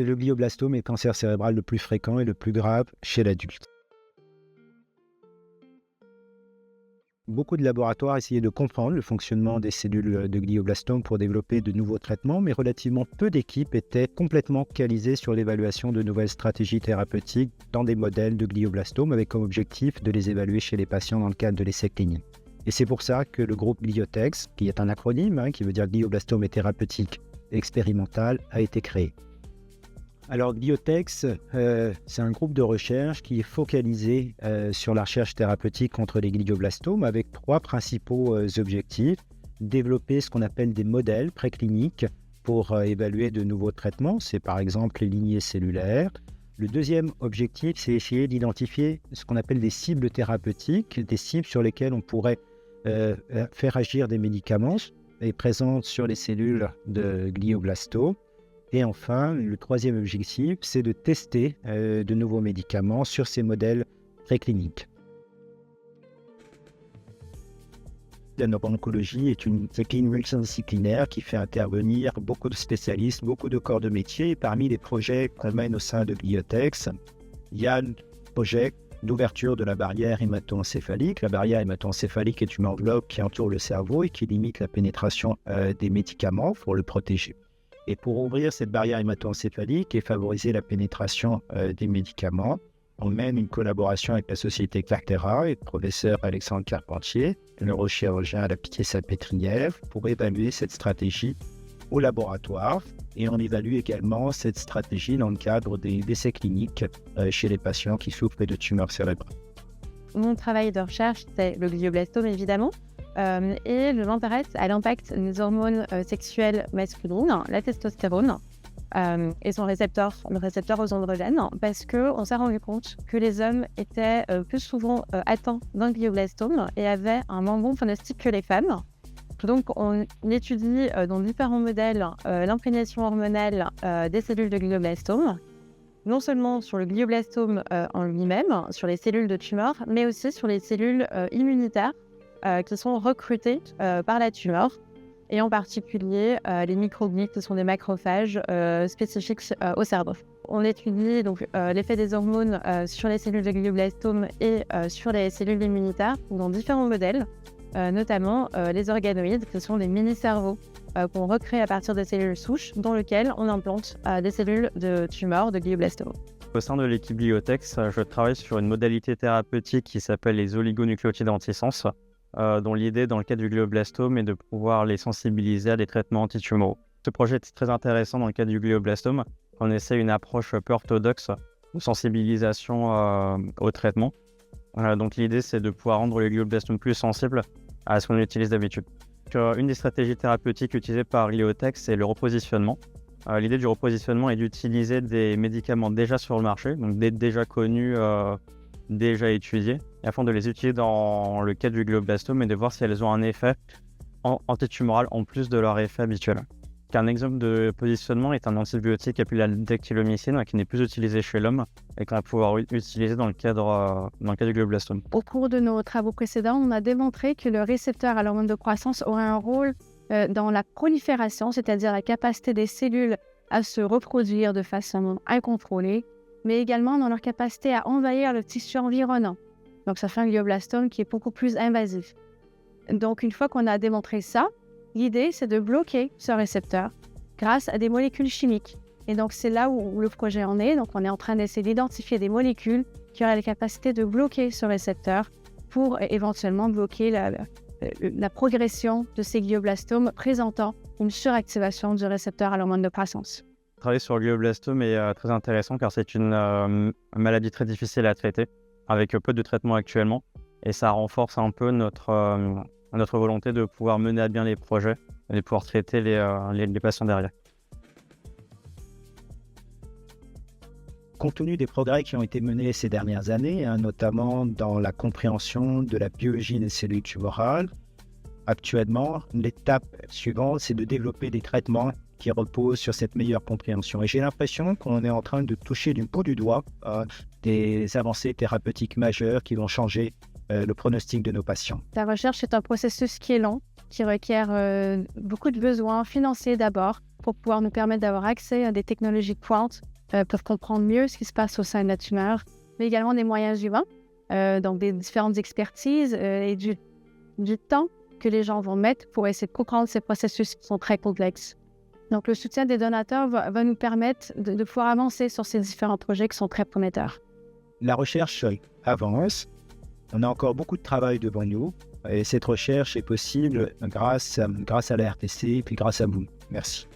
le glioblastome est le cancer cérébral le plus fréquent et le plus grave chez l'adulte. Beaucoup de laboratoires essayaient de comprendre le fonctionnement des cellules de glioblastome pour développer de nouveaux traitements, mais relativement peu d'équipes étaient complètement focalisées sur l'évaluation de nouvelles stratégies thérapeutiques dans des modèles de glioblastome avec comme objectif de les évaluer chez les patients dans le cadre de l'essai clinique. Et c'est pour ça que le groupe GlioTex, qui est un acronyme qui veut dire glioblastome et thérapeutique expérimental, a été créé. Alors GlioTex, c'est un groupe de recherche qui est focalisé sur la recherche thérapeutique contre les glioblastomes avec 3 principaux objectifs. Développer ce qu'on appelle des modèles précliniques pour évaluer de nouveaux traitements, c'est par exemple les lignées cellulaires. Le deuxième objectif, c'est essayer d'identifier ce qu'on appelle des cibles thérapeutiques, des cibles sur lesquelles on pourrait faire agir des médicaments et présentes sur les cellules de glioblastome. Et enfin, le troisième objectif, c'est de tester de nouveaux médicaments sur ces modèles précliniques. La neuro-oncologie est une discipline multidisciplinaire qui fait intervenir beaucoup de spécialistes, beaucoup de corps de métier. Et parmi les projets qu'on mène au sein de GlioTex, il y a le projet d'ouverture de la barrière hémato-encéphalique. La barrière hémato-encéphalique est une enveloppe qui entoure le cerveau et qui limite la pénétration des médicaments pour le protéger. Et pour ouvrir cette barrière hémato-encéphalique et favoriser la pénétration des médicaments, on mène une collaboration avec la société Clartera et le professeur Alexandre Carpentier, neurochirurgien à la Pitié-Salpêtrière, pour évaluer cette stratégie au laboratoire. Et on évalue également cette stratégie dans le cadre des essais cliniques chez les patients qui souffrent de tumeurs cérébrales. Mon travail de recherche, c'est le glioblastome évidemment. Et je m'intéresse à l'impact des hormones sexuelles masculines, la testostérone, et son récepteur, le récepteur aux androgènes, parce qu'on s'est rendu compte que les hommes étaient plus souvent atteints d'un glioblastome et avaient un moins bon pronostic que les femmes. Donc on étudie dans différents modèles l'imprégnation hormonale des cellules de glioblastome, non seulement sur le glioblastome en lui-même, sur les cellules de tumeur, mais aussi sur les cellules immunitaires qui sont recrutés par la tumeur, et en particulier les microglies, qui sont des macrophages spécifiques au cerveau. On étudie donc l'effet des hormones sur les cellules de glioblastome et sur les cellules immunitaires dans différents modèles, notamment les organoïdes, qui sont des mini-cerveaux qu'on recrée à partir des cellules souches, dans lesquelles on implante des cellules de tumeur de glioblastome. Au sein de l'équipe GlioTex, je travaille sur une modalité thérapeutique qui s'appelle les oligonucléotides antisens, dont l'idée dans le cadre du glioblastome est de pouvoir les sensibiliser à des traitements antitumoraux. Ce projet est très intéressant dans le cadre du glioblastome. On essaie une approche peu orthodoxe de sensibilisation au traitement. Donc l'idée, c'est de pouvoir rendre le glioblastome plus sensible à ce qu'on utilise d'habitude. Une des stratégies thérapeutiques utilisées par GlioTex, c'est le repositionnement. L'idée du repositionnement est d'utiliser des médicaments déjà sur le marché, donc déjà connus, déjà étudiés, afin de les utiliser dans le cadre du glioblastome et de voir si elles ont un effet antitumoral en plus de leur effet habituel. Un exemple de positionnement est un antibiotique appelé la dactylomycine qui n'est plus utilisé chez l'homme et qu'on va pouvoir utiliser dans le cadre du glioblastome. Au cours de nos travaux précédents, on a démontré que le récepteur à l'hormone de croissance aurait un rôle dans la prolifération, c'est-à-dire la capacité des cellules à se reproduire de façon incontrôlée, mais également dans leur capacité à envahir le tissu environnant. Donc ça fait un glioblastome qui est beaucoup plus invasif. Donc une fois qu'on a démontré ça, l'idée c'est de bloquer ce récepteur grâce à des molécules chimiques. Et donc c'est là où le projet en est. Donc on est en train d'essayer d'identifier des molécules qui auraient la capacité de bloquer ce récepteur pour éventuellement bloquer la progression de ces glioblastomes présentant une suractivation du récepteur à l'hormone de croissance. Travailler sur le glioblastome est très intéressant car c'est une maladie très difficile à traiter, avec peu de traitements actuellement, et ça renforce un peu notre volonté de pouvoir mener à bien les projets et de pouvoir traiter les patients derrière. Compte tenu des progrès qui ont été menés ces dernières années, notamment dans la compréhension de la biologie des cellules tumorales, actuellement, l'étape suivante, c'est de développer des traitements qui reposent sur cette meilleure compréhension. Et j'ai l'impression qu'on est en train de toucher du bout du doigt des avancées thérapeutiques majeures qui vont changer le pronostic de nos patients. La recherche est un processus qui est long, qui requiert beaucoup de besoins financiers d'abord, pour pouvoir nous permettre d'avoir accès à des technologies pointes, peuvent comprendre mieux ce qui se passe au sein de la tumeur, mais également des moyens humains, donc des différentes expertises et du temps que les gens vont mettre pour essayer de comprendre ces processus qui sont très complexes. Donc, le soutien des donateurs va nous permettre de pouvoir avancer sur ces différents projets qui sont très prometteurs. La recherche avance. On a encore beaucoup de travail devant nous. Et cette recherche est possible grâce à la RTC et puis grâce à vous. Merci.